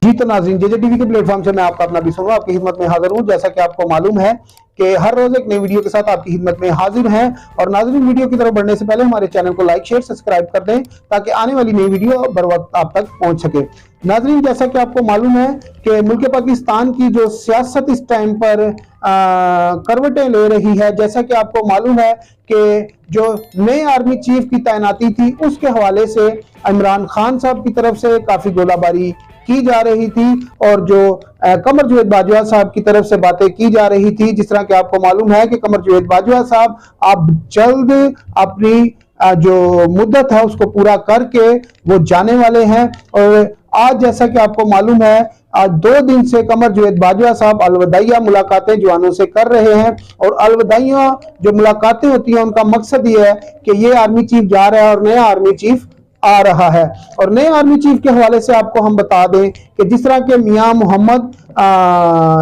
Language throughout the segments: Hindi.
जी तो नाज़रीन, जेजे टीवी के प्लेटफॉर्म से मैं आपका अपना भी सुनूं आपकी खिदमत में हाजिर हूं। जैसा कि आपको मालूम है कि हर रोज एक नई वीडियो के साथ आपकी खिदमत में हाजिर हैं। और नाज़रीन, वीडियो की तरफ बढ़ने से पहले हमारे चैनल को लाइक शेयर सब्सक्राइब कर दें ताकि आने वाली नई वीडियो बर वक्त आप तक पहुंच सके। नाज़रीन, जैसा कि आपको मालूम है कि मुल्क पाकिस्तान की जो सियासत इस टाइम पर करवटें ले रही है, जैसा कि आपको मालूम है कि जो नए आर्मी चीफ की तैनाती थी उसके हवाले से इमरान खान साहब की तरफ से काफी गोलाबारी की जा रही थी और जो कमर जावेद बाजवा साहब की तरफ से बातें की जा रही थी। जिस तरह कि आपको मालूम है कि कमर जावेद बाजवा साहब अब जल्द अपनी जो मुद्दत है उसको पूरा करके वो जाने वाले हैं। और आज जैसा कि आपको मालूम है, आज 2 दिन से कमर जावेद बाजवा साहब अलविदाइया मुलाकातें जवानों से कर रहे हैं। और अलविदाइया जो मुलाकातें होती हैं उनका मकसद ये है कि ये आर्मी चीफ जा रहा है और नया आर्मी चीफ आ रहा है। और नए आर्मी चीफ के हवाले से आपको हम बता दें कि जिस तरह के मियां मोहम्मद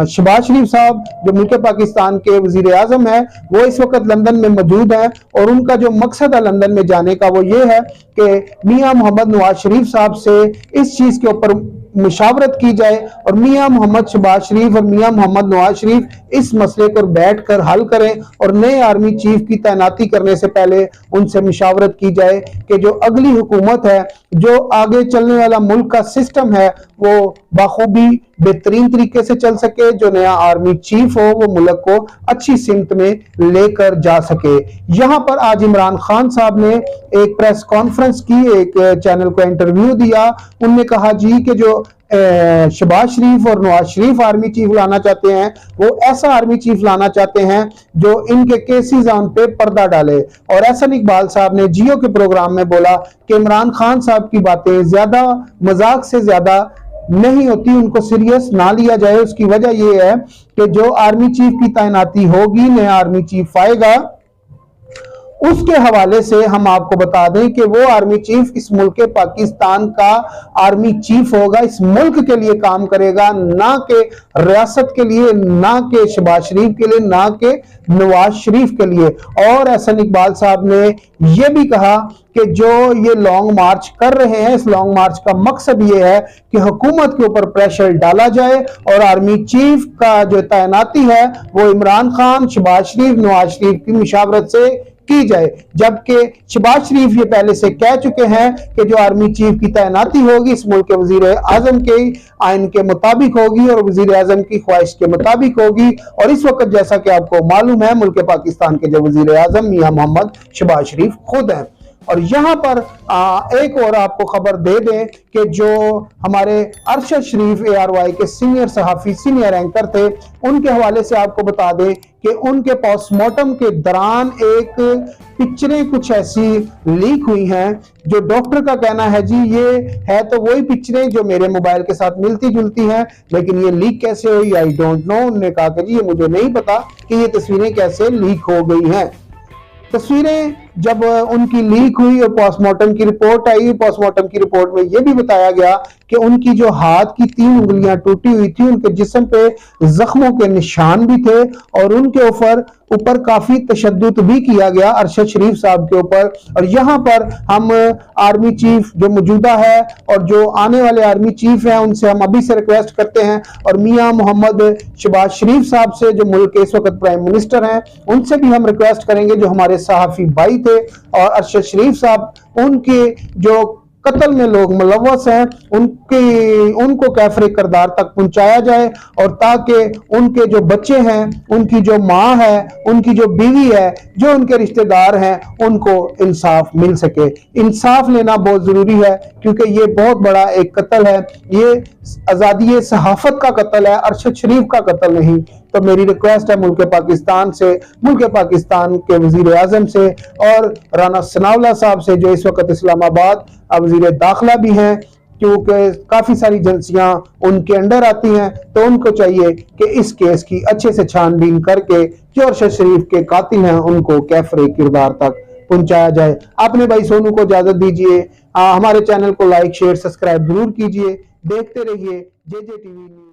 शहबाज शरीफ साहब जो मुल्क पाकिस्तान के वजीर आजम है, वो इस वक्त लंदन में मौजूद हैं। और उनका जो मकसद है लंदन में जाने का वो ये है कि मियां मोहम्मद नवाज शरीफ साहब से इस चीज के ऊपर मुशावरत की जाए और मियां मोहम्मद शहबाज शरीफ और मियां मोहम्मद नवाज शरीफ इस मसले पर बैठकर हल करें। और नए आर्मी चीफ की तैनाती करने से पहले उनसे मुशावरत की जाए कि जो अगली हुकूमत है, जो आगे चलने वाला मुल्क का सिस्टम है, वो बाखूबी बेहतरीन तरीके से चल सके। जो नया आर्मी चीफ हो वो मुल्क को अच्छी सिमत में लेकर जा सके। यहां पर आज इमरान खान साहब ने एक प्रेस कॉन्फ्रेंस की, एक चैनल को इंटरव्यू दिया। उनने कहा जी कि जो शहबाज शरीफ और नवाज शरीफ आर्मी चीफ लाना चाहते हैं वो ऐसा आर्मी चीफ लाना चाहते हैं जो इनके केसेस ऑन पे पर्दा डाले। और एहसन इकबाल साहब ने जियो के प्रोग्राम में बोला कि इमरान खान साहब की बातें ज्यादा मजाक से ज्यादा नहीं होती, उनको सीरियस ना लिया जाए। उसकी वजह यह है कि जो आर्मी चीफ की तैनाती होगी, नया आर्मी चीफ आएगा, उसके हवाले से हम आपको बता दें कि वो आर्मी चीफ इस मुल्क पाकिस्तान का आर्मी चीफ होगा, इस मुल्क के लिए काम करेगा, ना कि रियासत के लिए, ना कि शहबाज शरीफ के लिए, ना कि नवाज शरीफ के लिए। और एहसन इकबाल साहब ने यह भी कहा कि जो ये लॉन्ग मार्च कर रहे हैं, इस लॉन्ग मार्च का मकसद ये है कि हुकूमत के ऊपर प्रेशर डाला जाए और आर्मी चीफ का जो तैनाती है वो इमरान खान, शहबाज शरीफ, नवाज शरीफ की मुशावरत से की जाए। जबकि शहबाज शरीफ ये पहले से कह चुके हैं कि जो आर्मी चीफ की तैनाती होगी इस मुल्क के वजीर आजम के आइन के मुताबिक होगी और वजीर आजम की ख्वाहिश के मुताबिक होगी। और इस वक्त जैसा कि आपको मालूम है, मुल्क पाकिस्तान के जो वजीर आजम मियां मोहम्मद शहबाज शरीफ खुद हैं। और यहां पर एक और आपको खबर दे दें कि जो हमारे अरशद शरीफ ARY के सीनियर सहाफी, सीनियर एंकर थे, उनके हवाले से आपको बता दें कि उनके पोस्टमार्टम के दौरान एक पिक्चरें कुछ ऐसी लीक हुई हैं जो डॉक्टर का कहना है जी ये है तो वही पिक्चरें जो मेरे मोबाइल के साथ मिलती जुलती हैं, लेकिन ये लीक कैसे हुई आई डोंट नो। उन्होंने कहा कि जी ये मुझे नहीं पता कि ये तस्वीरें कैसे लीक हो गई हैं। तस्वीरें जब उनकी लीक हुई और पोस्टमार्टम की रिपोर्ट आई, पोस्टमार्टम की रिपोर्ट में यह भी बताया गया कि उनकी जो हाथ की 3 उंगलियां टूटी हुई थी, उनके जिस्म पे जख्मों के निशान भी थे और उनके ऊपर काफी तशद्दुद भी किया गया अरशद शरीफ साहब के ऊपर। और यहाँ पर हम आर्मी चीफ जो मौजूदा है और जो आने वाले आर्मी चीफ हैं उनसे हम अभी से रिक्वेस्ट करते हैं, और मियां मोहम्मद शहबाज शरीफ साहब से जो मुल्क के इस वक्त प्राइम मिनिस्टर हैं उनसे भी हम रिक्वेस्ट करेंगे, जो हमारे सहाफी भाई थे और अरशद शरीफ साहब, उनके जो कत्ल में लोग मुलव्वस हैं उनको कैफरे किरदार तक पहुंचाया जाए और ताकि उनके जो बच्चे हैं, उनकी जो माँ है, उनकी जो बीवी है, जो उनके रिश्तेदार हैं, उनको इंसाफ मिल सके। इंसाफ लेना बहुत जरूरी है क्योंकि ये बहुत बड़ा एक कत्ल है, ये आजादी सहाफत का कत्ल है, अरशद शरीफ का कत्ल नहीं। तो मेरी रिक्वेस्ट है मुल्क पाकिस्तान से, मुल्क पाकिस्तान के वजीर आजम से और राना सनाउल्लाह साहब से जो इस वक्त इस्लामाबाद वजीर दाखिला भी हैं, क्योंकि काफी सारी एजेंसियां उनके अंडर आती हैं, तो उनको चाहिए कि इस केस की अच्छे से छानबीन करके जो अरशद शरीफ के कातिल हैं उनको कैफरे किरदार तक पहुंचाया जाए। अपने भाई सोनू को इजाजत दीजिए। हमारे चैनल को लाइक शेयर सब्सक्राइब जरूर कीजिए। देखते रहिए जेजे टीवी न्यूज।